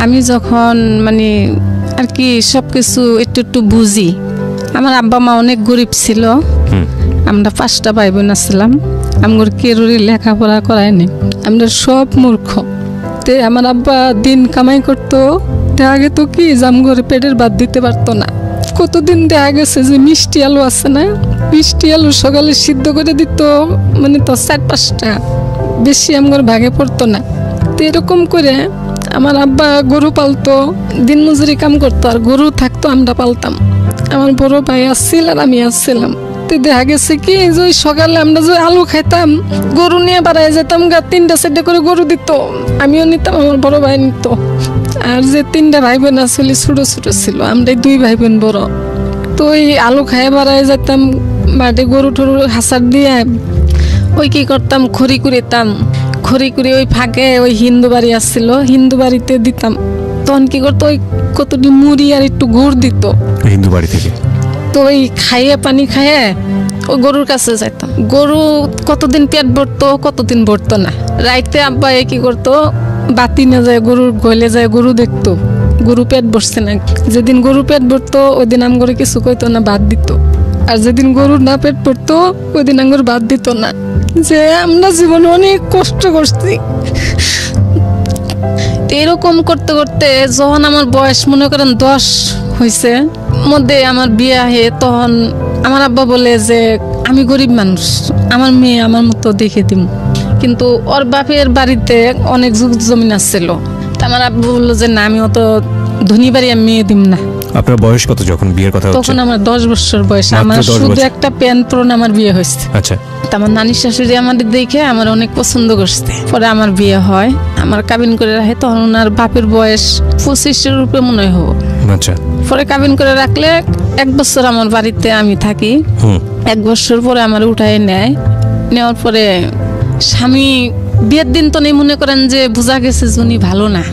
আমি যখন মানে আর কি সবকিছু একটু একটু বুঝি, আমার আব্বা মা অনেক গরিব ছিল, আমরা 5টা ভাই বোন ছিলাম, আমার কেউরই লেখাপড়া করায়নি, আমরা সব মূর্খ। তে আমার আব্বা দিন কামাই করতো, দেখা গেত কি জামঘরে পেটের ভাত দিতে পারতো না। কতদিন দেখা গেছে যে মিষ্টি আলু আছে না, মিষ্টি আলু সকালে সিদ্ধ করে দিত, মানে তো 4-5টা, বেশি আমার ভাগে পড়তো না। তো এরকম করে আমার আব্বা গরু পালতো, দিন মজুরি কাম করতো, আর গরু থাকতো আমরা পালতাম। আমার বড় ভাই আসছিল আর আমি আসছিলাম। তো দেখা গেছে কি যে সকালে আমরা যে আলু খাইতাম, গরু নিয়ে বাড়ায় যেতাম, 3টা-4টা করে গরু দিত, আমিও নিতাম, আমার বড় ভাই নিত। আর যে 3টা ভাই বোন আসলে ছোট ছোট ছিল, আমরা 2 ভাই বোন বড়। তো ওই আলু খাইয়ে বাড়ায় যেতাম, মাঠে গরু টরু হাসার দিয়ে ওই কি করতাম, খড়ি কুড়িতাম, খড়ি কুড়ি ওই ফাঁকে ওই হিন্দু বাড়ি আসছিল, হিন্দু বাড়িতে দিতাম। তখন কি করতো, ওই কতটি মুড়ি আর একটু গুড় দিত হিন্দু বাড়ি থেকে। তো ওই খাইয়ে পানি খাইয়ে ওই গরুর কাছে যাইতাম। গরু কতদিন পেট ভরতো, কতদিন ভরতো না। রাইতে আব্বা কি করতো, বাতি না যায় গরুর গলে যায়, গরু দেখতো গরু পেট ভরছে না। যেদিন গরু পেট ভরতো ওই দিন আমগরে কিছু কইতো না, ভাত দিত। আর যেদিন গরুর না পেট ভরতো ওই দিন আমগর ভাত দিত না। যে আমরা জীবনে অনেক কষ্ট করছি। এরকম করতে করতে যখন আমার বয়স মনে করেন 10 হয়েছে, মধ্যে আমার বিয়ে আহে, তখন আমার আব্বা বলে যে আমি গরিব মানুষ, আমার মেয়ে আমার মতো দেখে দিম। কিন্তু ওর বাপের বাড়িতে অনেক জমিন আসছিল। আমার আব্বু বললো যে না, আমি অত ধনী বাড়ি আমি মেয়ে দিম না। আপনার বয়স কত যখন বিয়ের কথা হচ্ছে? তখন আমার 10 বছর বয়স। আমার শুধু একটা প্যান্ট পরন আমার বিয়ে হয়েছে। আচ্ছা। আমার নানি শাশুড়ি আমাদের দেখে আমার অনেক পছন্দ করছে, পরে আমার বিয়ে হয়, আমার কাবিন করে রাখে। তখন ওনার বাপের বয়স 25-এর রূপে মনে হয়। আচ্ছা। পরে কাবিন করে রাখলে 1 বছর আমার বাড়িতে আমি থাকি। 1 বছর পরে আমার উঠায় নেয়। নেওয়ার পরে স্বামী বিয়ের দিন তো নেই, মনে করেন যে বোঝা গেছে যে উনি ভালো না।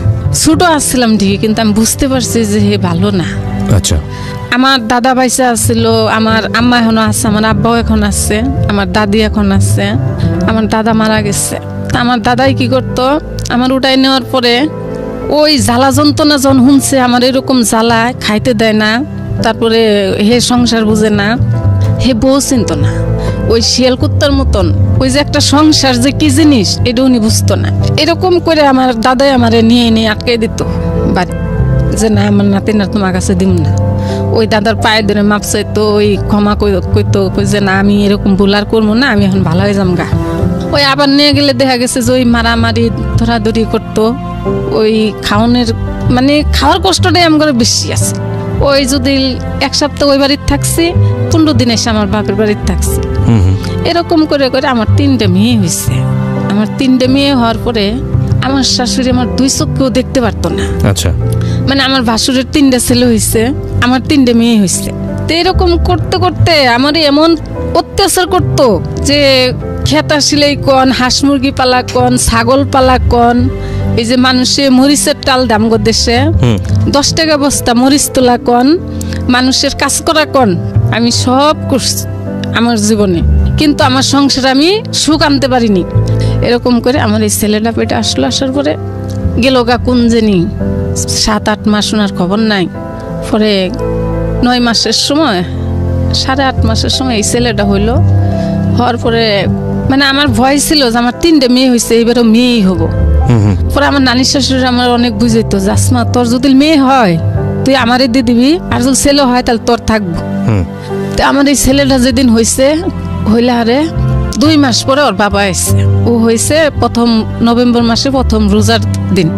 ছোট আসছিলাম ঠিকই, কিন্তু আমি বুঝতে পারছি যে হে ভালো না। আচ্ছা। আমার দাদা বাইসা আসছিল, আমার আম্মা এখনো আছে, আমার আব্বাও এখন আছে, আমার দাদি এখন আছে, আমার দাদা মারা গেছে। আমার দাদাই কি করতো, আমার উঠাই নেওয়ার পরে ওই জ্বালা যন্ত্রণা যখন শুনছে আমার এরকম জ্বালা, খাইতে দেয় না, তারপরে হে সংসার বুঝে না, হে বউ চিনত না। ওই শিয়াল কুত্তার মতন ওই যে একটা সংসার যে কি জিনিস এটা উনি বুঝতো না। এরকম করে আমার দাদাই আমারে নিয়ে নিয়ে আটকে দিত বাড়ি, যে না আমার নাতিন আর তোমার কাছে দিম না। ওই দাদার পায়ে ধরে মাপ চাইতো, ওই ক্ষমা কইতো যে না আমি এরকম ভুল আর করবো না, আমি এখন ভালো হয়ে যাম গা। ওই আবার নিয়ে গেলে দেখা গেছে যে ওই মারামারি ধরাধরি করতো। ওই খাওয়ানোর মানে খাওয়ার কষ্টটাই আমার বেশি আছে। ওই যদি 1 সপ্তাহ ওই বাড়িতে থাকছি, 15 দিন এসে আমার বাপের বাড়িতে থাকছি। এরকম করে করে আমার 3টে মেয়ে হয়েছে। আমার 3টে মেয়ে হওয়ার পরে আমার শাশুড়ি আমার 2 চোখকেও দেখতে পারতো না। আচ্ছা। মানে আমার ভাসুরের 3টে ছেলে হয়েছে, আমার 3টে মেয়ে হয়েছে। তো এরকম করতে করতে আমার এমন অত্যাচার করতো যে খেতা সিলাই কন, হাঁস মুরগি পালা কন, ছাগল পালা কন, এই যে মানুষে মরিচের টাল দাম গো দেশে 10 টাকা বস্তা মরিচ তোলা কন, মানুষের কাজ করা কন, আমি সব করছি আমার জীবনে। কিন্তু আমার সংসারে আমি সুখ আনতে পারিনি। এরকম করে আমার এই ছেলেটা পেটে আসলো। আসার পরে গেল গা কোন জানি 7-8 মাস ওনার খবর নাই। পরে 9 মাসের সময়, 8.5 মাসের সময় এই ছেলেটা হইলো। হওয়ার পরে মানে আমার ভয় ছিল যে আমার 3টে মেয়ে হয়েছে, এবারও মেয়েই হবো। পরে আমার নানির শাশুড়ি আমার অনেক বুঝাইতো, আসমা তোর যদি মেয়ে হয় তুই আমারে দিয়ে দিবি, আর যদি ছেলে হয় তাহলে তোর থাকবো। তো আমার এই ছেলেটা যেদিন হয়েছে, হইলে আরে 2 মাস পরে ওর বাবা এসছে। ও হয়েছে 1 নভেম্বর মাসে 1ম রোজার দিন।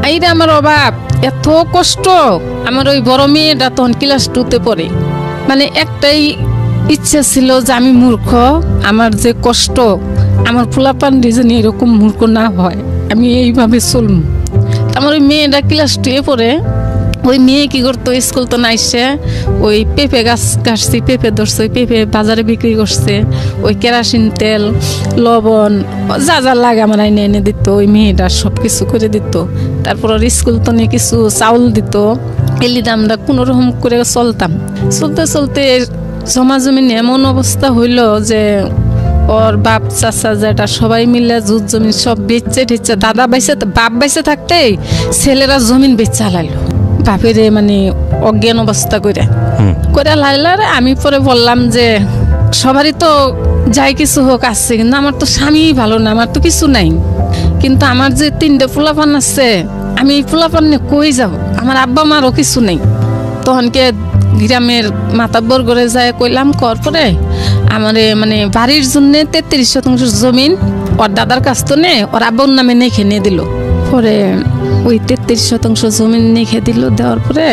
এইটা আমার অভাব, এত কষ্ট। আমার ওই বড় মেয়েটা তখন ক্লাস 2-তে পড়ে। মানে একটাই ইচ্ছা ছিল যে আমি মূর্খ, আমার যে কষ্ট, আমার পোলাপান ডিজাইন এরকম মূর্খ না হয়, আমি এইভাবে চলব। আমার ওই মেয়েটা ক্লাস 2-এ পড়ে। ওই মেয়ে কি করতো, স্কুল তো নাইসে ওই পেঁপে গাছ কাটছি, পেঁপে ধরছে, ওই পেঁপে বাজারে বিক্রি করছে। ওই কেরাসিন তেল, লবণ যা যা লাগে আমার এনে এনে দিত। ওই মেয়েটা সব কিছু করে দিত। তারপর ওর স্কুল তো নিয়ে কিছু চাউল দিত। এলিতে আমরা কোনোরকম করে চলতাম। চলতে চলতে জমা জমিন এমন অবস্থা হইল যে ওর বাপ চাচা যেটা সবাই মিলে জুত জমি সব বেচে ঠেচে দাদা বাইসে বাপ বাইসে থাকতে ছেলেরা জমিন বেচে হালাইলো বাপের মানে অজ্ঞান অবস্থা করে লাইলার। আমি পরে বললাম যে সবারই তো যাই কিছু হোক আছে, কিন্তু আমার তো স্বামী ভালো না, আমার তো কিছু নাই, কিন্তু আমার যে 3টে পোলাপান আছে আমি এই পোলাপান নিয়ে কই যাব, আমার আব্বা মারও কিছু নেই। তখনকে গ্রামের মাতাব্বর করে যায় কইলাম, কর পরে আমার মানে বাড়ির জন্য 33 শতাংশ জমিন ওর দাদার কাছ তো নে ওর আব্বার নামে নেখে নিয়ে দিল। পরে ওই 33 শতাংশ জমিন নেখে দিল, দেওয়ার পরে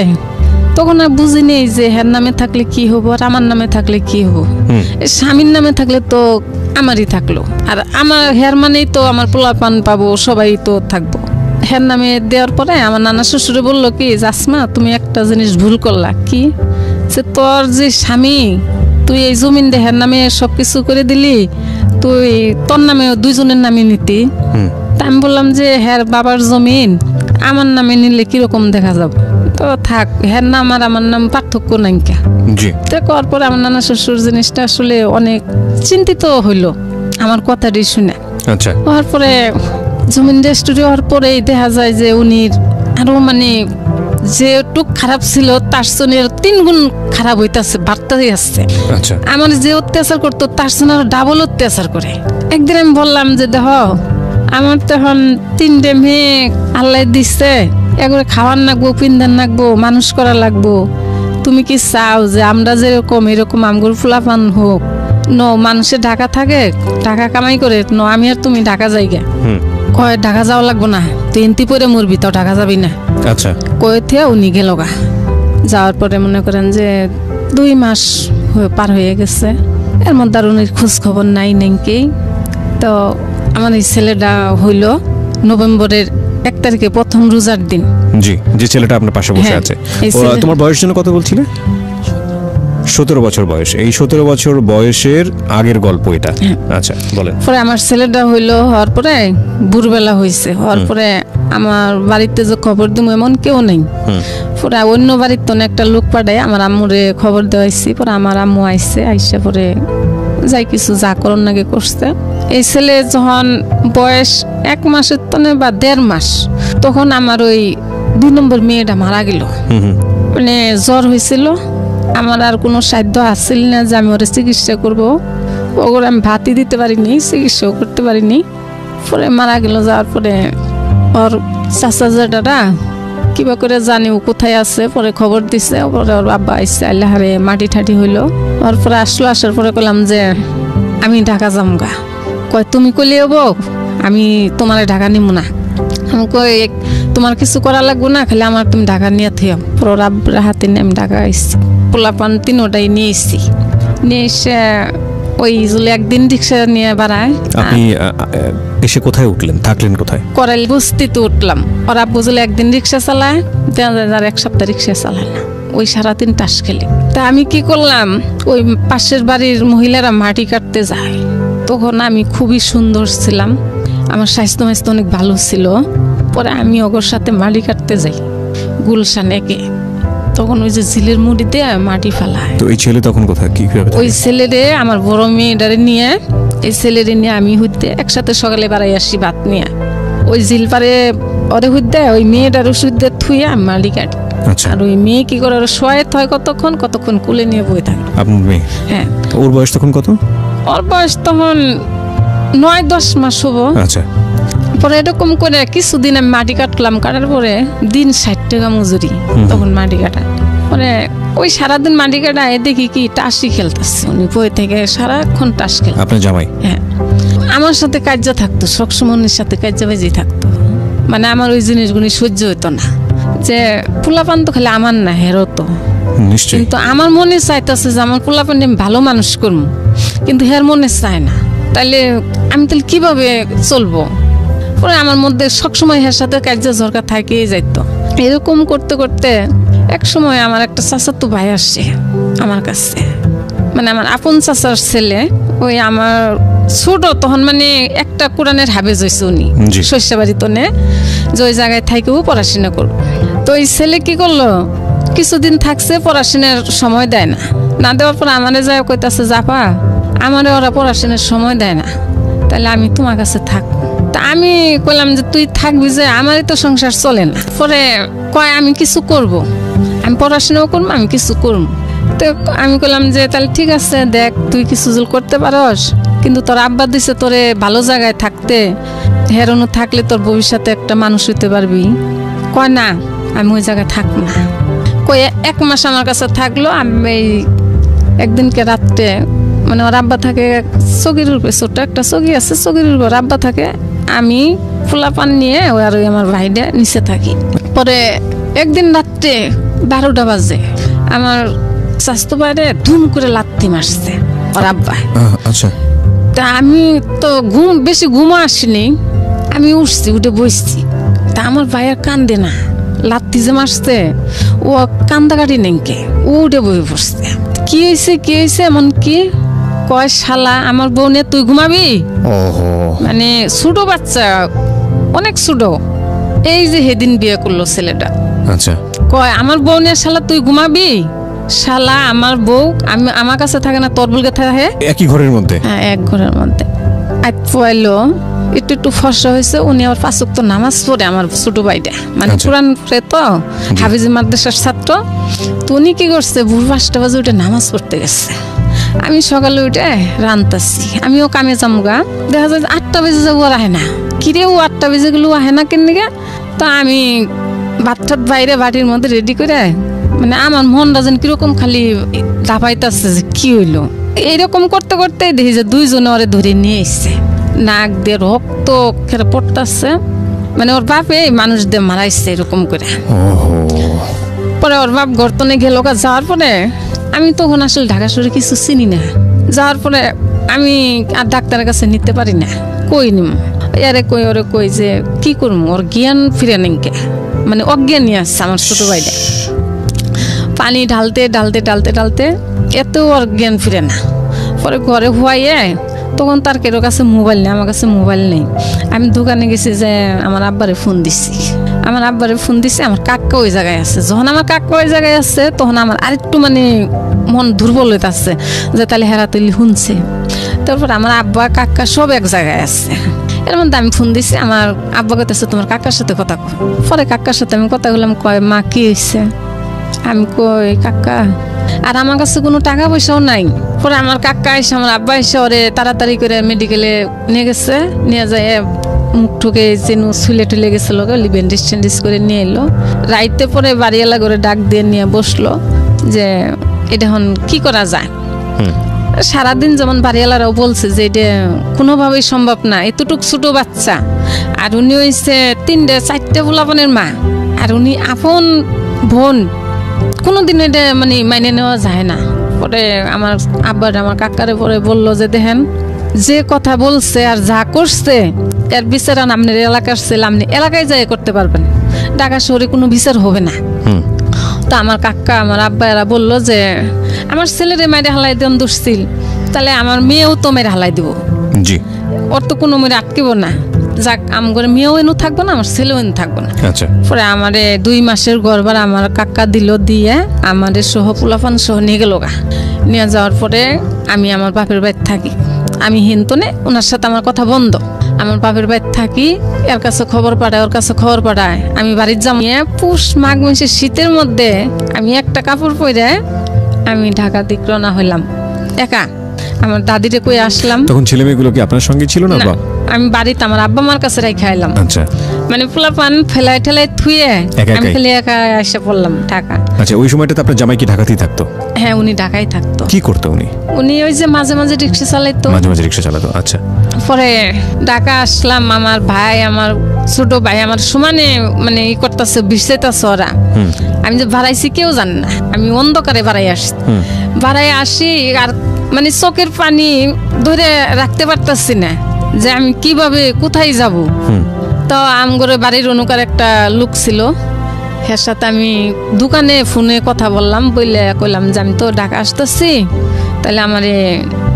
তখন আর বুঝি নেই যে হের নামে থাকলে কি হবো আর আমার নামে থাকলে কি হবো। স্বামীর নামে থাকলে তো আমারই থাকলো, আর আমার হের মানেই তো আমার পোলাপান পাবো, সবাই তো থাকবো। হের নামে দেওয়ার পরে আমার নানা শ্বশুরে বললো কি, আসমা তুমি একটা জিনিস ভুল করলা। কি? যে তোর যে স্বামী তুই এই জমিন দেহের নামে সবকিছু করে দিলি, তুই তোর নামে 2জনের নামে নিতি। তা আমি বললাম যে হের বাবার জমিন আমার নামে নিলে কিরকম দেখা যাবে, তো থাক, হের নাম আর আমার নাম পার্থক্য নাই কে। তো করার পরে আমার নানা শ্বশুর জিনিসটা আসলে অনেক চিন্তিত হইলো আমার কথাটি শুনে। আচ্ছা, হওয়ার পরে জমিন রেজিস্ট্রি হওয়ার পরেই দেখা যায় যে উনি আরো মানে যে টুক খারাপ ছিল তার জন্য 3 গুণ খারাপ হইতাছে, বাড়তেই আসছে। আচ্ছা, আমার যে অত্যাচার করতো তার জন্য আরো ডাবল অত্যাচার করে। একদিন আমি বললাম যে দেখো আমার তো এখন 3টে মেয়ে আল্লাহ দিচ্ছে, এগুলো খাওয়ার লাগবো, পিন্দার লাগবো, মানুষ করা লাগবো। তুমি কি চাও যে আমরা যেরকম এরকম আমগুলো ফুলাপান হোক? ন মানুষে ঢাকা থাকে, টাকা কামাই করে, ন আমি আর তুমি ঢাকা যাইগা। কয় ঢাকা যাওয়া লাগবো না, তুই এনতি পরে মরবি, তো ঢাকা যাবি না। আচ্ছা, কয়ে থিয়া উনি গেল গা। যাওয়ার পরে মনে করেন যে 2 মাস পার হয়ে গেছে, এর মধ্যে আর উনির খোঁজ খবর নাই নাকি। তো আমার এই ছেলেটা হইল নভেম্বরের 1 তারিখে প্রথম রোজার দিন। জি, যে ছেলেটা আপনার পাশে বসে আছে, তোমার বয়স যেন কত বলছিলে? 17 বছর বয়স। এই 17 বছর বয়সের আগের গল্প এটা। আচ্ছা, বলেন। পরে আমার ছেলেটা হইলো, হওয়ার পরে ভোরবেলা হয়েছে, হওয়ার পরে আমার বাড়িতে যে খবর দিব এমন কেউ নেই। পরে অন্য বাড়ির তো একটা লোক পাঠায় আমার আম্মুরে খবর দেওয়াইছি। পরে আমার আম্মু আইসে, আইসা পরে যাই কিছু যা করণ নাকি করছে। এই ছেলে যখন বয়স 1 মাসের তনে বা 1.5 মাস, তখন আমার ওই 2 নম্বর মেয়েটা মারা গেল। মানে জ্বর হয়েছিল, আমার আর কোনো সাধ্য আসছিল না যে আমি ওরা চিকিৎসা করবো। ওগুলো আমি ভাতই দিতে পারিনি, চিকিৎসাও করতে পারিনি। পরে মারা গেল। যাওয়ার পরে ওর চাচা জেঠারা কিবা করে জানি ও কোথায় আছে, পরে খবর দিছে। পরে ওর বাবা আইসে, আল্লাহারে মাটি ঠাটি হইলো। ওর পরে আসলো, আসার পরে কইলাম যে আমি ঢাকা যামগা। কয় তুমি কইলে হবো, আমি তোমার ঢাকা নিব না। আমি কই তোমার কিছু করা লাগবো না, খালি আমার তুমি ঢাকা নিয়ে থিও। পরে ওর আব্বার হাতে নিয়ে আমি ঢাকা আইসি। পোলাপান 3টাই নিয়ে এসছি। নিয়ে এসে ওই একদিন রিক্সা নিয়ে বাড়ায়। আপনি এসে কোথায় উঠলেন, থাকলেন কোথায়? করাইল বস্তিতে উঠলাম। ওরা বুঝলে একদিন রিক্সা চালায়, 1 সপ্তাহ রিক্সা চালায় না, ওই সারাদিন টাস খেলে। তা আমি কি করলাম, ওই পাশের বাড়ির মহিলারা মাটি কাটতে যায়, তখন আমি খুবই সুন্দর ছিলাম, আমার স্বাস্থ্য অনেক ভালো ছিল। পরে আমি ওগর সাথে মাটি কাটতে যাই গুলশানে গে। তখন ওই যে ঝিলের মুড়ি দিয়ে মাটি ফেলায়। তো এই ছেলে তখন কোথায়, কি করে? ওই ছেলেরে আমার বড় মেয়েটারে নিয়ে, এই ছেলেরে নিয়ে আমি হইতে একসাথে সকালে বাড়াই আসি ভাত নিয়ে। ওই ঝিল পারে ওরে হইতে ওই মেয়েটার ওষুধ দিয়ে থুয়ে আমি মাটি কাটি। আর ওই মেয়ে কি করে শোয়ে থয় কতক্ষণ কুলে নিয়ে বই থাকে। আপনার মেয়ে? হ্যাঁ। ওর বয়স তখন কত? ওর বয়স তখন 9-10 মাস হবো। আচ্ছা। পরে এরকম করে কিছুদিন আমি মাটি কাটলাম, কাটার পরে দিন 60 টাকা মজুরি তখন মাটি কাটা। পরে ওই সারাদিন মাটি কাটায় দেখি কি টাসি খেলতেছে, উনি বই থেকে সারাক্ষণ টাস খেল। আপনার জামাই? হ্যাঁ, আমার সাথে কার্য থাকতো, সবসময় উনির সাথে কার্য বেজে থাকতো। মানে আমার ওই জিনিসগুলি সহ্য হইতো না, যে পোলাপান তো খালি আমার না, হেরো তো নিশ্চয়ই। কিন্তু আমার মনে চাইতেছে যে আমার পোলাপান আমি ভালো মানুষ করবো, কিন্তু হের মনে চায় না। তাইলে আমি তাহলে কিভাবে চলবো? পরে আমার মধ্যে সবসময় হের সাথে কার্য ঝরকা থাকেই যাইতো। এরকম করতে করতে এক সময় আমার একটা চাচাতো ভাই আসছে আমার কাছে, মানে আমার আপন চাচার ছেলে। ওই আমার ছোট তখন, মানে একটা কোরআনের হাফেজ হয়েছে উনি, শস্যবাড়ি তনে, যে ওই জায়গায় থাকেও পড়াশোনা করবো। তো ওই ছেলে কি করলো, কিছুদিন থাকছে, পড়াশোনার সময় দেয় না, না দেওয়ার পর আমারে যায় কইতাছে, জাপা আমার ওরা পড়াশোনার সময় দেয় না, তাহলে আমি তোমার কাছে থাকবো। তা আমি কইলাম যে তুই থাকবি, যে আমারই তো সংসার চলে না। পরে কয় আমি কিছু করব, আমি পড়াশোনাও করবো, আমি কিছু করবো। তো আমি কইলাম যে তাহলে ঠিক আছে, দেখ তুই কিছু জুল করতে পারস, কিন্তু তোর আব্বা দিছে তোরে ভালো জায়গায় থাকতে, হেরনো থাকলে তোর ভবিষ্যতে একটা মানুষ হইতে পারবি। কয় না, আমি ওই জায়গায় থাকবো না। কয়ে 1 মাস আমার কাছে থাকলো। আমি একদিনকে রাত্রে, মানে ওর আব্বা থাকে চকির উপরে, ছোট্ট একটা চকি আছে, চকির উপর আব্বা থাকে, আমি ফুলা পান নিয়ে ওই আর আমার ভাইডে নিচে থাকি। পরে একদিন রাত্রে 12টা বাজে আমার স্বাস্থ্য বাইরে ধুম করে লাত্তি মারছে ওর আব্বা। আচ্ছা। তা আমি তো বেশি ঘুমও আসিনি, আমি উঠছি, উঠে বসছি। তা আমার ভাইয়ের কান্দে না, লাত্তি যে মারছে ও কান্দাকাটি নেংকে, ও উঠে বই পড়ছে। কি হয়েছে এমন কি? কয় শালা আমার বউ নিয়ে তুই ঘুমাবি? মানে ছোট বাচ্চা, অনেক ছোট, এই যে সেদিন বিয়ে করলো ছেলেটা। আচ্ছা। কয় আমার বউ নিয়ে শালা তুই ঘুমাবি? শালা আমার বউ আমার কাছে থাকে না, তোর বলকে থাকে। একই ঘরের মধ্যে? হ্যাঁ, এক ঘরের মধ্যে। আজ পয়লো একটু ফর্সা হয়েছে, উনি আবার 5 ওয়াক্ত নামাজ পড়ে, আমার ছোট ভাইটা, মানে কোরআন পড়ে তো, হাফিজি মাদ্রাসার ছাত্র। তো উনি কি করছে, ভোর 5টা বাজে উঠে নামাজ পড়তে গেছে। আমি সকালে উঠে রান্তাছি, আমিও কামে যামগা, দেখা যায় 8টা বেজে যাবো, আর আহে না। কিরে ও 8টা বেজে গেলো, আহে না কেন দিকে? তো আমি ভাত বাইরে বাটির মধ্যে রেডি করে, মানে আমার মনটা যেন কিরকম খালি দাপাইতেছে যে কি হইলো। এইরকম করতে করতে দেখি যে 2 জনে ওরে ধরে নিয়ে এসছে, নাক দিয়ে রক্ত খেয়ে পড়তেছে, মানে ওর বাপে মানুষ দিয়ে মারাইছে এরকম করে। পরে ওর বাপ গর্তনে গেল, যাওয়ার পরে আমি তখন আসলে ঢাকা শহরে কিছু চিনি না। যাওয়ার পরে আমি আর ডাক্তারের কাছে নিতে পারি না, কই নিম এরে কই ওরে কই যে কি করবো, ওর জ্ঞান ফিরে নেংকে, মানে অজ্ঞানী আছে আমার ছোট ভাইটা। পানি ঢালতে ঢালতে ঢালতে ঢালতে এত ওর জ্ঞান ফিরে না। পরে ঘরে হুয়াইয়ে, তখন তার কেরো কাছে মোবাইল নেই, আমার কাছে মোবাইল নেই। আমি দোকানে গেছি, যে আমার আব্বারে ফোন দিছি, আমার কাকা ওই জায়গায় আছে। যখন আমার কাকা ওই জায়গায় আছে, তখন আমার আরেকটু মানে মন দুর্বল হইতে আসছে, যে তাহলে হেরাতলি শুনছে। তারপর আমার আব্বা কাকা সব এক জায়গায় আছে। এর মধ্যে আমি ফোন দিছি, আমার আব্বা কইতেছে তোমার কাকার সাথে কথা কই। পরে কাকার সাথে আমি কথা বললাম, কয় মা কি হয়েছে? আমি কই কাকা, আর আমার কাছে কোনো টাকা পয়সাও নাই। পরে আমার কাকা এসে, আমার আব্বা এসে ওরে তাড়াতাড়ি করে মেডিকেলে নিয়ে গেছে, নিয়ে যায় মুখ ঠুকে যেন ছুলে টুলে গেছিল, ব্যান্ডেজ ট্যান্ডেজ করে নিয়ে এলো। রাইতে পরে বাড়িওয়ালা করে ডাক দিয়ে নিয়ে বসলো যে এটা এখন কি করা যায়। সারাদিন যেমন বাড়িওয়ালারাও বলছে যে এটা কোনোভাবেই সম্ভব না, এতটুক ছোট বাচ্চা, আর উনি হয়েছে 3-4টে পোলাপনের মা, আর উনি আপন বোন, কোনোদিন এটা মানে মাইনে নেওয়া যায় না। পরে আমার আব্বার আমার কাকারে পরে বললো যে দেখেন, যে কথা বলছে আর যা করছে এর বিচার আপনার এলাকার ছেলে, আপনি এলাকায় যাই করতে পারবেন, ঢাকা শহরে কোনো বিচার হবে না। তো আমার কাকা আমার আব্বা এরা বললো যে আমার ছেলেরে মেরে হালাই দেন দুশ্চিল, তাহলে আমার মেয়েও তো মেরে হালাই দিব, ওর তো কোনো মেরে আটকিব না, যাক আমার মেয়েও এনু থাকবো না, আমার ছেলেও এনু থাকবো না। পরে আমারে 2 মাসের গর্বার আমার কাকা দিল, দিয়ে আমাদের সহ পোলাপান সহ নিয়ে গেল গা। নিয়ে যাওয়ার পরে আমি আমার বাপের বাড়িতে থাকি, আমি হিন্তনে, ওনার সাথে আমার কথা বন্ধ। আমার বাপের বাড়িতে থাকি, এর কাছে খবর পাঠায়, ওর কাছে খবর পাঠায়। আমি বাড়ির যাম, পুষ মাঘ মাসের শীতের মধ্যে আমি একটা কাপড় পরে আমি ঢাকা দিক রওনা হইলাম একা। আমার দাদিরে কই আসলাম। তখন ছেলে মেয়েগুলো কি আপনার সঙ্গে ছিল না? আমি বাড়িতে আমার আব্বা মার কাছে রাইখা এলাম। আচ্ছা। মানে পোলাপান ফেলাই ঠেলাই থুয়ে আমি খালি একা এসে পড়লাম ঢাকা। আচ্ছা, ওই সময়টাতে আপনার জামাই কি ঢাকাতেই থাকতো? হ্যাঁ, উনি ঢাকায় থাকতো। কি করতো উনি? উনি ওই যে মাঝে মাঝে রিক্সা চালাইতো। মাঝে মাঝে রিক্সা চালাতো। আচ্ছা। পরে ঢাকা আসলাম, আমার ভাই, আমার ছোট ভাই আমার সমানে মানে ই করতেছে, বিষাইতেছে ওরা। আমি যে বাড়াইছি কেউ জানে না, আমি অন্ধকারে বাড়াই আসি। বাড়াই আসি আর মানে চোখের পানি ধরে রাখতে পারতাছি না যে আমি কিভাবে কোথায় যাব। তো আমগরে বাড়ির অনুকার একটা লোক ছিল, এর সাথে আমি দোকানে ফোনে কথা বললাম, বললে কইলাম যে আমি তো ঢাকা আসতেছি, তাহলে আমারে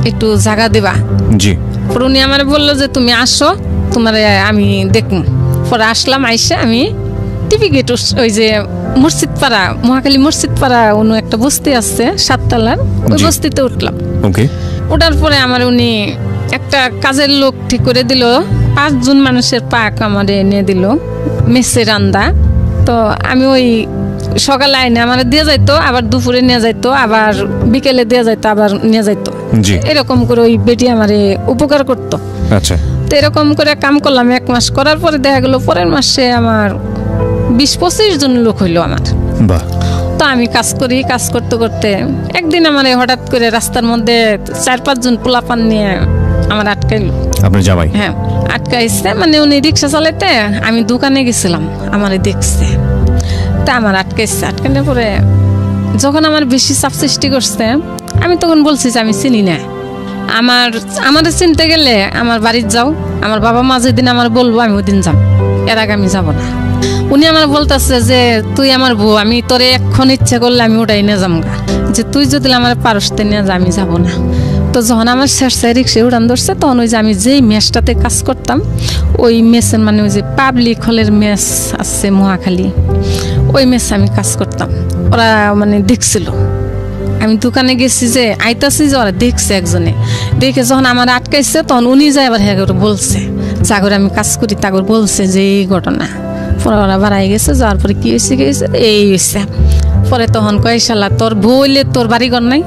একটু জায়গা দেবা। জি। পরে উনি আমার বললো যে তুমি আসো, তোমার আমি দেখব। পরে আসলাম, আইসা আমি টিভি গেট, ওই যে মসজিদ পাড়া, মহাখালী মসজিদ পাড়া, অন্য একটা বস্তি আছে 7 তলার, ওই বস্তিতে উঠলাম। ওটার পরে আমার উনি একটা কাজের লোক ঠিক করে দিল, 5 জন মানুষের পাক আমার এনে দিল মেসে রান্দা। তো আমি ওই সকালে আইনে আমার দিয়ে যাইতো, আবার দুপুরে নিয়ে যাইতো, আবার বিকেলে দিয়ে যাইতো, আবার নিয়ে যাইতো, এরকম করে ওই বেটি আমারে উপকার করতো। আচ্ছা, তো এরকম করে কাম করলাম 1 মাস। করার পরে দেখা গেল পরের মাসে আমার 20-25 জন লোক হইলো আমার। বাহ। তো আমি কাজ করি, কাজ করতে করতে একদিন আমার হঠাৎ করে রাস্তার মধ্যে 4-5 জন পোলাপান নিয়ে আমার আটকাইলো। আপনার জামাই? হ্যাঁ, আটকাইছে। মানে উনি রিক্সা চালাইতে, আমি দোকানে গেছিলাম, আমারে দেখছে, তা আমার আটকাইছে। আটকানোর পরে যখন আমার বেশি চাপ সৃষ্টি করছে, আমি তখন বলছি যে আমি চিনি না, আমার চিনতে গেলে আমার বাড়ির যাও, আমার বাবা মা যেদিন আমার বলবো আমি ওই দিন যাম, এর আগে আমি যাব না। উনি আমার বলতেছে যে তুই আমার বউ, আমি তোরে এখন ইচ্ছা করলে আমি ওটাই নিয়ে যাম গা, যে তুই যদি আমার পারসতে নিয়ে যা, আমি যাব না। তো যখন আমার শেষ রিক্সায় উড়ান ধরছে, তখন ওই যে আমি যেই মেসটাতে কাজ করতাম, ওই মেসের মানে ওই যে পাবলিক হলের মেস আছে মহাখালী, ওই মেসে আমি কাজ করতাম। ওরা মানে দেখছিল, আমি দোকানে গেছি যে আইতাছি, যে ওরা দেখছে, একজনে দেখে যখন আমার আটকাইছে, তখন উনি যায় আবার হ্যাঁ করে বলছে, জাগরে আমি কাজ করি, তাগর বলছে যে এই ঘটনা। পরে ওরা বাড়াই গেছে, যাওয়ার পরে কি হয়েছে এই হয়েছে। পরে তখন কয় শালা তোর বউ হইলে তোর বাড়িঘর নাই,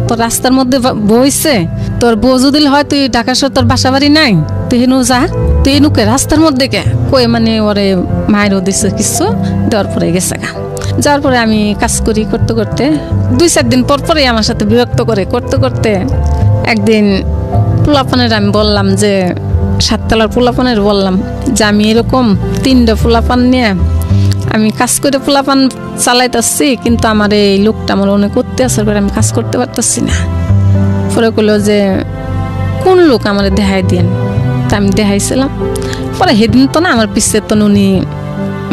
তোর রাস্তার মধ্যে বইছে, তোর বউ যদি হয় তুই ঢাকা শহর তোর বাসা বাড়ি নাই, তুই হেনু যা, তুই এনুকে রাস্তার মধ্যে কে কই, মানে ওরে মায়েরও দিছে কিছু, দেওয়ার পরে গেছে গা। যাওয়ার পরে আমি কাজ করি, করতে করতে 2-4 দিন পর পরে আমার সাথে বিরক্ত করে করতে করতে একদিন পোলাপানের আমি বললাম যে 7 তলার পোলাপানের বললাম যে আমি এরকম 3টা পোলাপান নিয়ে আমি কাজ করে পোলাপান চালাইতেছি, কিন্তু আমার এই লোকটা আমার অনেক অত্যাচার করে, আমি কাজ করতে পারতেছি না। পরে কইলো যে কোন লোক আমার দেখাই দিন। তা আমি দেখাইছিলাম। পরে সেদিন তো না আমার পিছিয়ে তো উনি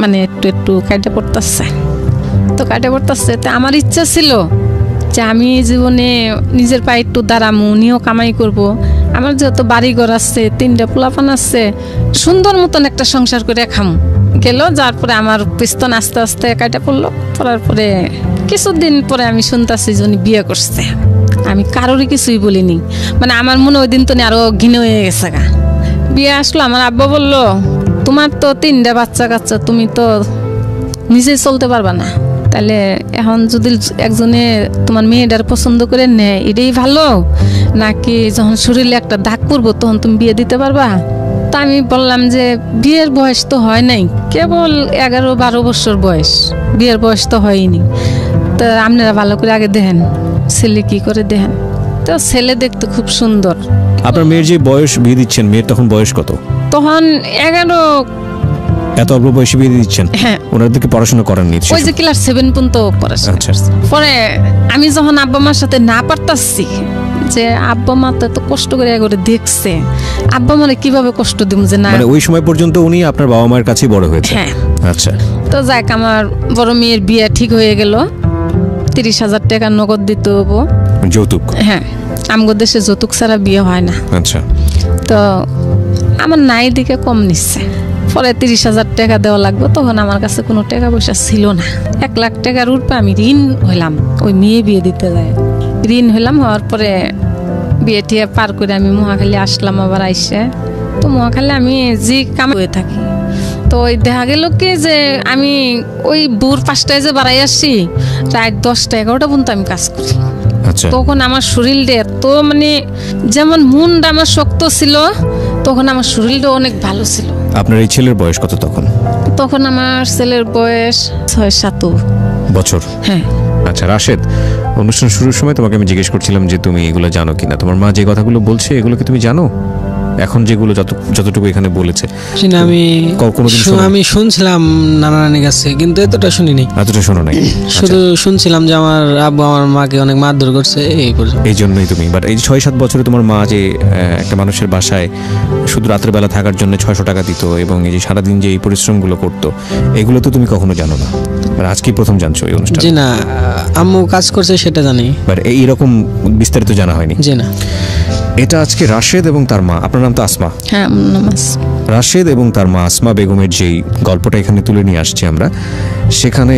মানে একটু কাইটে পড়তেছে, তো কাইটে পড়তেছে। তো আমার ইচ্ছা ছিল যে আমি জীবনে নিজের পায়ে একটু দাঁড়ামু, উনিও কামাই করব, আমার যেহেতু বাড়িঘর আছে, 3টা পোলাপান আছে, সুন্দর মতন একটা সংসার করে খামু। গেল, যার পরে আমার পিস্তন আস্তে আস্তে কাইটা পড়লো। পড়ার পরে কিছুদিন পরে আমি শুনতেছি যে উনি বিয়ে করছে। আমি কারোরই কিছুই বলিনি, মানে আমার মনে ওই দিন তো আরো ঘিনে হয়ে গেছে গা। বিয়ে আসলো, আমার আব্বা বললো তোমার তো 3টা বাচ্চা কাচ্চা, তুমি তো নিজেই চলতে পারবা না, তাহলে এখন যদি একজনে তোমার মেয়েটার পছন্দ করে নেয় এটাই ভালো, নাকি যখন শরীরে একটা দাগ পড়বো তখন তুমি বিয়ে দিতে পারবা? তা আমি বললাম যে বিয়ের বয়স তো হয় নাই, কেবল 11-12 বছর বয়স, বিয়ের বয়স তো হয়নি। তো আপনারা ভালো করে আগে দেখেন ছেলে কি করে দেখেন। তো ছেলে দেখতে খুব সুন্দর। আপনার মেয়ের যে বয়স বিয়ে দিচ্ছেন, মেয়ের তখন বয়স কত? তখন 11। এত অল্প বয়সে বিয়ে দিচ্ছেন? হ্যাঁ। ওনাদেরকে পড়াশোনা করাননি? ওই যে ক্লাস 7 পর্যন্ত পড়াশোনা। পরে আমি যখন আব্বা মার সাথে না পারতাছি, যে আব্বা মা তো এত কষ্ট করে দেখছে, আব্বা মারে কিভাবে কষ্ট দিব, যে না, মানে ওই সময় পর্যন্ত উনি আপনার বাবা মায়ের কাছেই বড় হয়েছে? হ্যাঁ। আচ্ছা। তো যাক, আমার বড় মেয়ের বিয়ে ঠিক হয়ে গেল। 30,000 টাকা নগদ দিতে হবো, যৌতুক? হ্যাঁ, আমগো দেশে যৌতুক ছাড়া বিয়ে হয় না। আচ্ছা। তো আমার নাই দিকে কম নিচ্ছে। পরে 30,000 টাকা দেওয়া লাগবে। তখন আমার কাছে কোনো টাকা পয়সা ছিল না। 1 লাখ টাকার উপরে আমি ঋণ হইলাম, ওই মেয়ে বিয়ে দিতে যায় ঋণ হইলাম। হওয়ার পরে বিয়ে টিয়ে পার করে আমি মহাখালী আসলাম। আবার আইসে তো মহাখালী আমি যে কাম হয়ে থাকি, তো ওই দেখা গেল কি যে আমি ওই ভোর 5টায় যে বাড়াই আসছি, রাত 10টা-11টা পর্যন্ত আমি কাজ করি। তখন আমার শরীরটা এত মানে যেমন মনটা আমার শক্ত ছিল, তখন আমার শরীরটা অনেক ভালো ছিল। আপনার এই ছেলের বয়স কত তখন? তখন আমার ছেলের বয়স 6-7 বছর। হ্যাঁ। আচ্ছা রাশেদ, অনুষ্ঠান শুরুর সময় তোমাকে আমি জিজ্ঞেস করছিলাম যে তুমি এগুলো জানো কিনা, তোমার মা যে কথাগুলো বলছে এগুলো কি তুমি জানো? এখন যেগুলো যতটুকু এখানে বলেছে আমি শুনছিলাম নানা নানির কাছে, কিন্তু এতটা শুনিনি। এতটা শোনো নাই? শুধু শুনছিলাম যে আমার আব্বু আমার মাকে অনেক মারধর করছে, এই জন্যই তুমি। বাট এই 6-7 বছরে তোমার মা যে একটা মানুষের বাসায় শুধু রাতের বেলা থাকার জন্য 600 টাকা দিত, এবং এই যে সারাদিন যে এই পরিশ্রমগুলো করতো, এগুলো তো তুমি কখনো জানো না, আজকেই প্রথম জানছো এই অনুষ্ঠানে? জি না, আম্মু কাজ করছে সেটা জানি, বাট এইরকম বিস্তারিত জানা হয়নি? জি না। এটা আজকে রাশেদ এবং তার মা, আপনার নাম তো আসমা? হ্যাঁ, নাম আসমা। রাশেদ এবং তার মা আসমা বেগমের যেই গল্পটা এখানে তুলে নিয়ে আসছি আমরা, সেখানে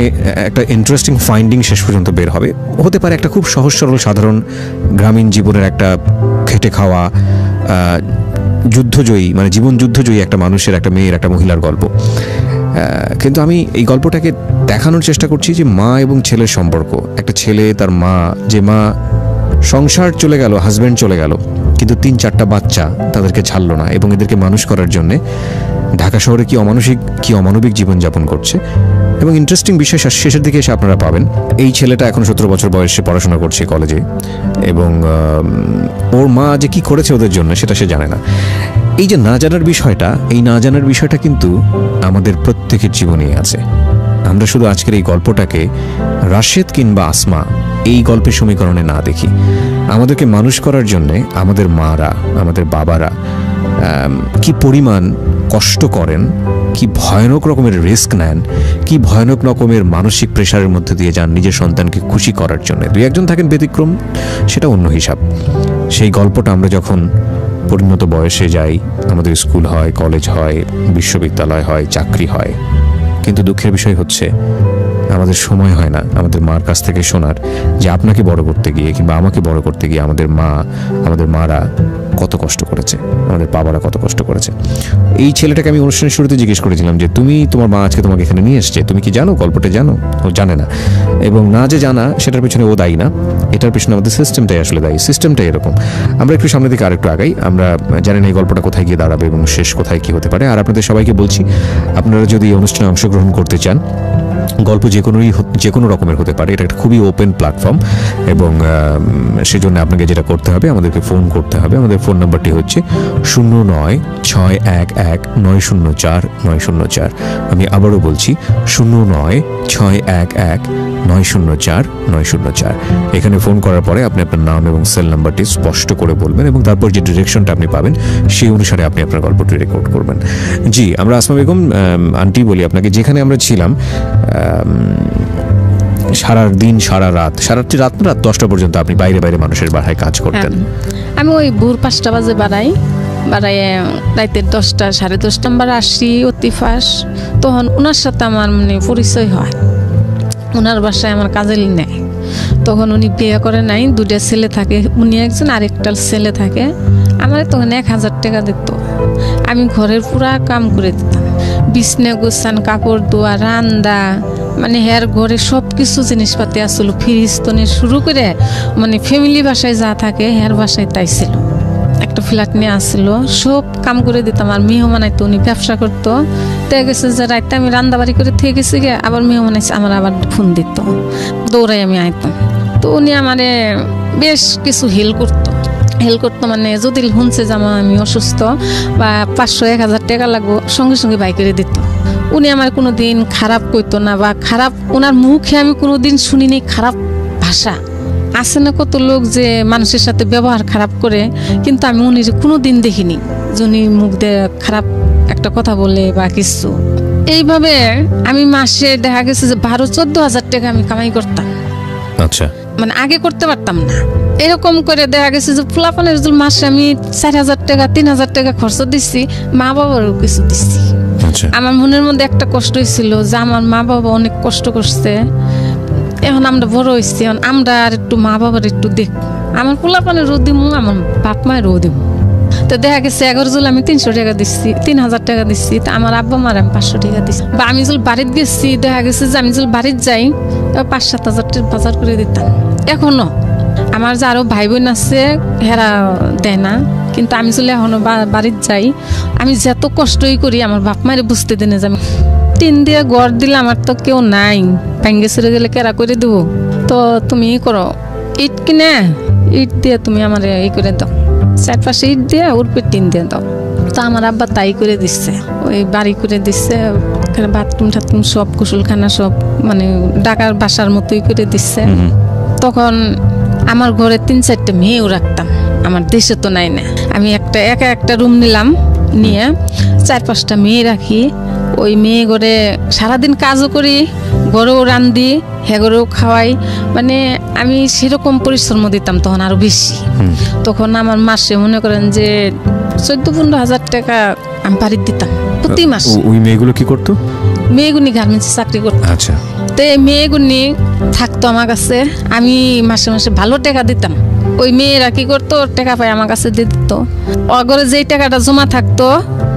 একটা ইন্টারেস্টিং ফাইন্ডিং শেষ পর্যন্ত বের হবে। হতে পারে একটা খুব সহজ সরল সাধারণ গ্রামীণ জীবনের একটা খেটে খাওয়া যুদ্ধজয়ী, মানে জীবন যুদ্ধজয়ী একটা মানুষের, একটা মেয়ের, একটা মহিলার গল্প। কিন্তু আমি এই গল্পটাকে দেখানোর চেষ্টা করছি যে মা এবং ছেলের সম্পর্ক। একটা ছেলে, তার মা, যে মা সংসার চলে গেল, হাজব্যান্ড চলে গেল, কিন্তু 3-4টা বাচ্চা তাদেরকে ছাড়লো না এবং এদেরকে মানুষ করার জন্যে ঢাকা শহরে কি অমানবিক জীবনযাপন করছে। এবং ইন্টারেস্টিং বিষয় শেষের দিকে এসে আপনারা পাবেন, এই ছেলেটা এখন 17 বছর বয়সে পড়াশোনা করছে কলেজে, এবং ওর মা যে কি করেছে ওদের জন্য সেটা সে জানে না। এই যে না জানার বিষয়টা, এই না জানার বিষয়টা কিন্তু আমাদের প্রত্যেকের জীবনেই আছে। আমরা শুধু আজকের এই গল্পটাকে রাশেদ কিংবা আসমা এই গল্পের সমীকরণে না দেখি। আমাদেরকে মানুষ করার জন্যে আমাদের মারা, আমাদের বাবারা কি পরিমাণ কষ্ট করেন, কি ভয়ানক রকমের রিস্ক নেন, কি ভয়ানক রকমের মানসিক প্রেশারের মধ্যে দিয়ে যান নিজের সন্তানকে খুশি করার জন্য। 2-1জন থাকেন ব্যতিক্রম, সেটা অন্য হিসাব। সেই গল্পটা আমরা যখন পরিণত বয়সে যাই, আমাদের স্কুল হয়, কলেজ হয়, বিশ্ববিদ্যালয় হয়, চাকরি হয়, কিন্তু দুঃখের বিষয় হচ্ছে আমাদের সময় হয় না আমাদের মার কাছ থেকে শোনার যে আপনাকে বড় করতে গিয়ে কিংবা আমাকে বড় করতে গিয়ে আমাদের মারা কত কষ্ট করেছে, আমাদের বাবারা কত কষ্ট করেছে। এই ছেলেটাকে আমি অনুষ্ঠানের শুরুতে জিজ্ঞেস করেছিলাম যে তোমার মা আজকে তোমাকে এখানে নিয়ে এসছে, তুমি কি জানো, গল্পটা জানো? ও জানে না, এবং না যে জানা সেটার পিছনে ও দায়ী না, এটার পিছনে আমাদের সিস্টেমটাই আসলে দায়ী। সিস্টেমটাই এরকম। আমরা একটু সামনের দিকে আরেকটু আগাই, আমরা জানি না এই গল্পটা কোথায় গিয়ে দাঁড়াবে এবং শেষ কোথায় কি হতে পারে। আর আপনাদের সবাইকে বলছি, আপনারা যদি এই অনুষ্ঠানে অংশগ্রহণ করতে চান, গল্প যে কোনো রকমের হতে পারে, এটা একটা খুবই ওপেন প্ল্যাটফর্ম, এবং সেজন্য আপনাকে যেটা করতে হবে, আমাদেরকে ফোন করতে হবে। আমাদের ফোন নাম্বারটি হচ্ছে 09611904 আমি আবারও বলছি 09611904 এখানে ফোন করার পরে আপনি আপনার নাম এবং সেল নাম্বারটি স্পষ্ট করে বলবেন, এবং তারপর যে ডিরেকশনটা আপনি পাবেন সেই অনুসারে আপনি আপনার গল্পটি রেকর্ড করবেন। জি, আমরা আসমা বেগম আন্টি বলি আপনাকে। যেখানে আমরা ছিলাম সারা দিন সারা রাত 10টা পর্যন্ত আপনি বাইরে মানুষের বাসায় কাজ করতেন। আমি ওই ভোর 5টা বাজে বাড়াই রাতের 10টা 10:30 নাম্বার আসি অতি ফাস্ট। তখন ওনার সাথে আমার মানে পরিচয় হয়, ওনার বাসায় আমার কাজে নেয়। তখন উনি বিয়ে করে নাই, 2টা ছেলে থাকে, উনি একজন আরেকটা ছেলে থাকে। আমার তখন 1000 টাকা দিত, আমি ঘরের পুরা কাম করে দিতাম, বিছনা গোছান, কাপড় ধোয়া, রান্দা, মানে হের ঘরে সব কিছু জিনিসপাতি আসলো, ফ্রিজ তনে শুরু করে মানে ফ্যামিলি বাসায় যা থাকে হের বাসায় তাই ছিল। একটা ফ্ল্যাট নিয়ে আসলো, সব কাম করে দিতাম। আর মেহমান আইতো, উনি ব্যবসা করতো, তো গেছে যে রাইতে আমি রান্দাবাড়ি করে থেকে গেছি গে, আবার মেহমান আইছে, আমার আবার ফোন দিত, দৌড়াই আমি আইতাম। তো উনি আমারে বেশ কিছু হেল্প করতো, মানে যদি শুনছে যে আমি অসুস্থ বা 500-1000 টাকা লাগবো, সঙ্গে সঙ্গে বাই করে দিত। উনি আমার কোনো দিন খারাপ কইতো না, বা খারাপ ওনার মুখে আমি কোনো দিন শুনিনি খারাপ ভাষা। আছে না কত লোক যে মানুষের সাথে ব্যবহার খারাপ করে, কিন্তু আমি উনি কোনো দিন দেখিনি যে উনি মুখ দিয়ে খারাপ একটা কথা বলে বা কিছু। এইভাবে আমি মাসে দেখা গেছে যে 12-14 হাজার টাকা আমি কামাই করতাম। আচ্ছা, মানে আগে করতে পারতাম না। এরকম করে দেখা গেছে যে ফুলাপানের মাসে আমি 4000 টাকা 3000 টাকা খরচ দিচ্ছি, মা বাবারও কিছু দিচ্ছি। আমার মনের মধ্যে একটা কষ্ট হয়েছিল যে আমার মা বাবা অনেক কষ্ট করছে, এখন আমরা বড় হয়েছি, এখন আমরা আর একটু মা বাবার একটু দেখ, আমার ফুলাপানের রোদ দিব, আমার বাপ মায়ের রোদ দিব। তো দেখা গেছে 11 জুল আমি 300 টাকা দিচ্ছি, 3000 টাকা দিচ্ছি, তা আমার আব্বা মার আমি 500 টাকা দিচ্ছি। বা আমি যদি বাড়িতে গেছি, দেখা গেছে যে আমি যদি বাড়িতে যাই 5-7 হাজার বাজার করে দিতাম। এখনো আমার যে আরো ভাই বোন আছে হেরা দেয় না, কিন্তু আমি চলে এখনো বাড়িতে যাই, আমি যত কষ্টই করি আমার বাপ মায়ের বুঝতে দেনে যে আমি টিন দিয়ে ঘর দিলে আমার তো কেউ নাই, ভেঙে ছেড়ে গেলে কেরা করে দেবো, তো তুমি ই করো, ইট কিনে ইট দিয়ে তুমি আমার ই করে দাও, 4-5 ইট দিয়ে উড়পে টিন দিয়ে দাও। তো আমার আব্বা তাই করে দিচ্ছে, ওই বাড়ি করে দিচ্ছে, বাথরুম টাথরুম সব গোসলখানা সব মানে ঢাকার বাসার মতোই করে দিচ্ছে। তখন আমার ঘরে 3-4টা মেয়েও রাখতাম, আমার দেশে তো নাই না। আমি একটা রুম নিলাম, নিয়ে 4-5টা মেয়ে রাখি। ওই মেয়ে ঘরে সারাদিন কাজও করি, ঘরেও রান্ধি, ঘরেও খাওয়াই, মানে আমি সেরকম পরিশ্রম দিতাম তখন আরো বেশি। তখন আমার মাসে মনে করেন যে 14-15 হাজার টাকা আমি বাড়িতে দিতাম প্রতি মাসে। ওই মেয়েগুলো কি করতো? মেয়েগুনি গার্মেন্টসে চাকরি করতো। আচ্ছা। তো এই মেয়েগুনি থাকতো আমার কাছে, আমি মাসে মাসে ভালো টাকা দিতাম। ওই মেয়েরা কি করতো, টাকা পাই আমার কাছে দিয়ে দিত। অগরে যেই টাকাটা জমা থাকতো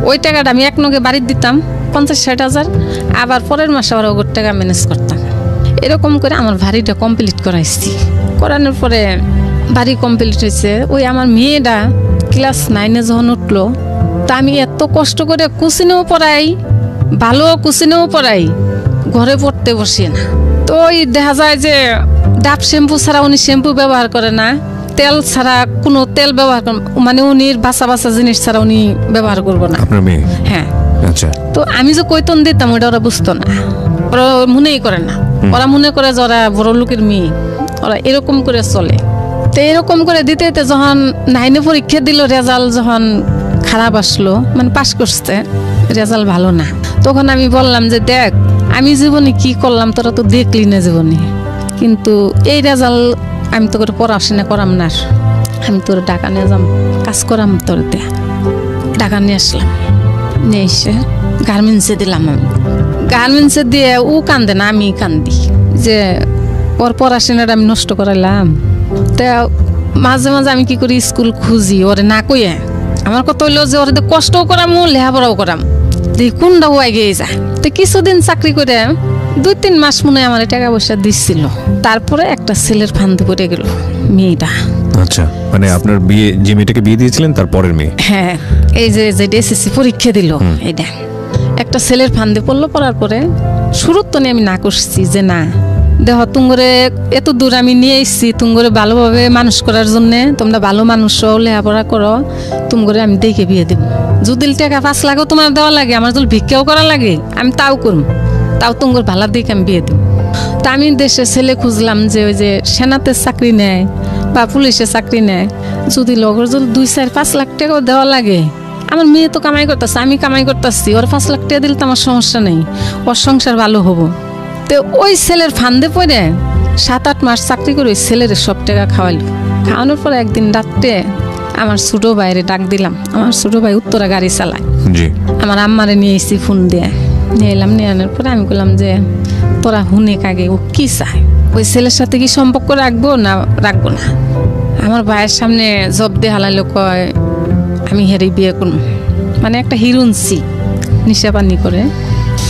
ওই টাকাটা আমি এক নগে বাড়ি দিতাম 50-60 হাজার, আবার পরের মাসে আবার ওগর টাকা ম্যানেজ করতাম। এরকম করে আমার বাড়িটা কমপ্লিট করাইছি। করানোর পরে বাড়ি কমপ্লিট হয়েছে। ওই আমার মেয়েটা ক্লাস 9-এ যখন উঠলো, তা আমি এত কষ্ট করে কুচিনেও পড়াই, ভালো কুচিনেও পড়াই, ঘরে পড়তে বসিয়ে না। তো ওই দেখা যায় যে ডাব শ্যাম্পু ছাড়া উনি শ্যাম্পু ব্যবহার করে না, তেল ছাড়া কোনো তেল ব্যবহার করে, মানে উনি বাসা বাসা জিনিস ছাড়া উনি ব্যবহার করবো না। আপনার মেয়ে? হ্যাঁ। আচ্ছা। তো আমি যে কৈতন দিতাম ওটা ওরা বুঝতো না, ওরা মনেই করে না। ওরা মনে করে যে ওরা বড় লোকের মেয়ে, ওরা এরকম করে চলে। তো এরকম করে দিতে দিতে যখন 9-এ পরীক্ষা দিল, রেজাল্ট যখন খারাপ আসলো, মানে পাশ করছে, রেজাল্ট ভালো না, তখন আমি বললাম যে দেখ আমি জীবনে কি করলাম তোরা তো দেখলি না জীবনে, কিন্তু এই রেজাল্ট আমি তো করে পড়াশোনা করাম না, আমি তোর ঢাকা নিয়ে যাম, কাজ করাম তোর দে। ঢাকা নিয়ে আসলাম, নিয়ে এসে গার্মেন্টসে দিলাম। আমি গার্মেন্টসে দিয়ে ও কান্দে না, আমি কান্দি যে ওর পড়াশোনাটা আমি নষ্ট করাইলাম। তা মাঝে মাঝে আমি কি করি, স্কুল খুঁজি ওরে না কইয়ে। আমার কথা হইলো যে ওরে কষ্টও করাম, লেখাপড়াও করাম, দেখি কোনটা ও এগিয়ে যায়। তো কিছুদিন চাকরি করে 2-3 মাস মনে হয় আমার টাকা পয়সা দিচ্ছিল। তারপরে একটা ছেলের ফান্দে পড়ে গেল মেয়েটা। আচ্ছা, মানে আপনার বিয়ে, যে মেয়েটাকে বিয়ে দিয়েছিলেন তার পরের মেয়ে? হ্যাঁ, এই যে এসএসসি পরীক্ষা দিল, এটা একটা ছেলের ফান্দে পড়লো। পড়ার পরে শুরুর তো আমি না করছি যে না দেখো তুমরে এত দূর আমি নিয়ে এসেছি, তুমরে ভালোভাবে মানুষ করার জন্য, তোমরা ভালো মানুষ লেখাপড়া করো, তুমরে আমি দেখে বিয়ে দেব। যদি টাকা 5 লাখও তোমার দেওয়া লাগে, আমার যদি ভিক্ষাও করা লাগে আমি তাও করব, তাও তুমর ভালো দেখে আমি বিয়ে দেব। তা আমি দেশে ছেলে খুঁজলাম যে ওই যে সেনাতে চাকরি নেয় বা পুলিশে চাকরি নেয়, যদি লগর যদি 2-4-5 লাখ টাকাও দেওয়া লাগে, আমার মেয়ে তো কামাই করতেছে, আমি কামাই করতেছি, ওর 5 লাখ টাকা দিলে তো আমার সমস্যা নেই, ওর সংসার ভালো হবো। তো ওই ছেলের ফান্দে পড়ে 7-8 মাস চাকরি করে ওই ছেলের সব টাকা খাওয়াইল। খাওয়ানোর পরে একদিন রাত্রে আমার ছোট ভাইরে ডাক দিলাম। আমার ছোট ভাই উত্তরা গাড়ি চালায়, আমার আম্মারে নিয়ে এসেছি ফোন দিয়ে, নিয়ে এলাম। নিয়ে আনার পরে আমি বললাম যে তোরা হুনে কাগে ও কি চায়, ওই ছেলের সাথে কি সম্পর্ক রাখবো না রাখবো না। আমার ভাইয়ের সামনে জব দিয়ে হালাইলো, কয় আমি হেরে বিয়ে করব, মানে একটা হিরুনসি নিশা পানি করে।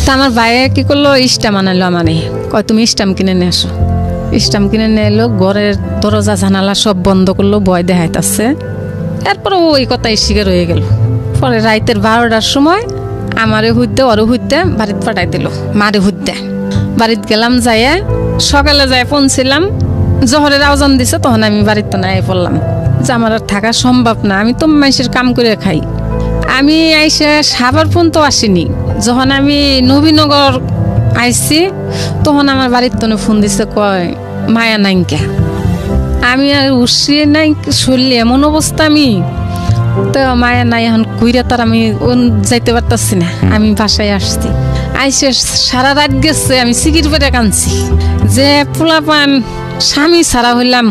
তা আমার ভাইয়ে কি করলো, স্টাম আনালো আমারে, কয় তুমি স্টাম কিনে নিয়ে আসো। স্টাম কিনে নিয়ে এলো, ঘরের দরজা জানালা সব বন্ধ করলো, ভয় দেখাইতেছে। এরপরে ওই কথাই শিকার হয়ে গেল। পরে রাইতের 12টার সময় আমারে হুইতে ওরে হুইতে বাড়িতে পাঠাই দিল, মারে হুইতে। বাড়িতে গেলাম, যাইয়ে সকালে যাই পৌঁছিলাম, জহরের আওয়াজ দিছে, তখন আমি বাড়িতে নাই পড়লাম যে আমার আর থাকা সম্ভব না, আমি তো মানুষের কাম করে খাই। আমি আইসে সাবার ফোন তো আসিনি, যখন আমি নবীনগর আইসি তখন আমার বাড়ির তো ফোন দিছে, কয় মায়া নাইকা। আমি আর উঠিয়ে নাই, শরীরে এমন অবস্থা, আমি তো মায়া নাই, এখন ঘুরে তার আমি যাইতে পারতাছি না। আমি বাসায় আসছি, আইসে সারা রাত গেছে, আমি সিকির পেটে কাঁদছি যে পোলাপান স্বামী ছাড়া হইলাম,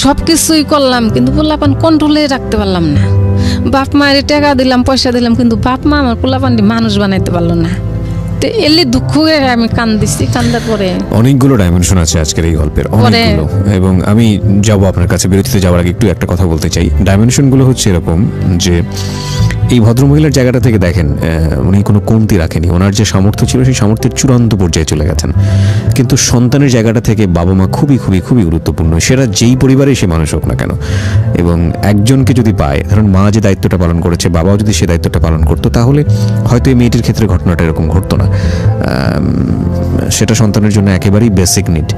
সব কিছুই করলাম, কিন্তু পোলাপান কন্ট্রোলে রাখতে পারলাম না। বাপ মায়ের টাকা দিলাম, পয়সা দিলাম, কিন্তু বাপ মা আমার পোলাপানটি মানুষ বানাইতে পারলো না। তো এলি দুঃখ হয়ে আমি কান্দিছি। কান্দার পরে অনেকগুলো ডাইমেনশন আছে আজকের এই গল্পের, অনেকগুলো। এবং আমি যাবো আপনার কাছে, বিরতিতে যাওয়ার আগে একটু একটা কথা বলতে চাই। ডাইমেনশনগুলো হচ্ছে এরকম যে এই ভদ্রমহিলার জায়গাটা থেকে দেখেন, উনি কোনো কমতি রাখেনি, ওনার যে সামর্থ্য ছিল সেই সামর্থ্যের চূড়ান্ত পর্যায়ে চলে গেছেন। কিন্তু সন্তানের জায়গাটা থেকে বাবা মা খুবই খুবই খুবই গুরুত্বপূর্ণ, সেটা যেই পরিবারেই সে মানুষ হোক না কেন। এবং একজনকে যদি পায়, ধরুন মা যে দায়িত্বটা পালন করেছে, বাবাও যদি সে দায়িত্বটা পালন করতো, তাহলে হয়তো এই মেয়েটির ক্ষেত্রে ঘটনাটা এরকম ঘটতো না। সেটা সন্তানের জন্য একেবারেই বেসিক নিড।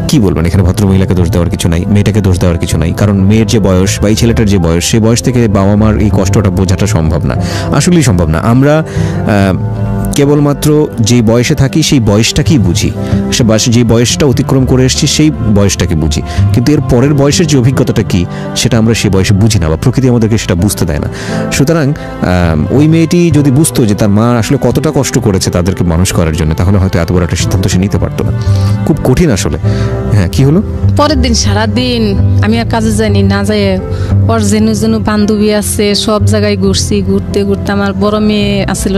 কি বলবেন, এখানে ভদ্রমহিলাকে দোষ দেওয়ার কিছু নাই, মেয়েটাকে দোষ দেওয়ার কিছু নাই, কারণ মেয়ের যে বয়স বা এই ছেলেটার যে বয়স, সেই বয়স থেকে বাবা মার এই কষ্টটা বোঝাটা সম্ভব না, আসলেই সম্ভব না। আমরা কেবলমাত্র যেই বয়সে থাকি সেই বয়সটাকেই বুঝি, যে বয়সটা অতিক্রম করে এসেছি সেই বয়সটাকে বুঝি, কিন্তু এর পরের বয়সের যে অভিজ্ঞতাটা কি সেটা আমরা সেই বয়সে বুঝি না, বা প্রকৃতি আমাদেরকে সেটা বুঝতে দেয় না। সুতরাং ওই মেয়েটি যদি বুঝতো যে তার মা আসলে কতটা কষ্ট করেছে তাদেরকে মানুষ করার জন্য, তাহলে হয়তো এত বড় একটা সিদ্ধান্ত সে নিতে পারতো না। খুব কঠিন আসলে। হ্যাঁ, কি হলো? পরের দিন সারাদিন আমি আর কাজে যাইনি, না যাই ওর যেন বান্ধবী আছে সব জায়গায় ঘুরছি, ঘুরতে ঘুরতে আমার বড় মেয়ে আছিল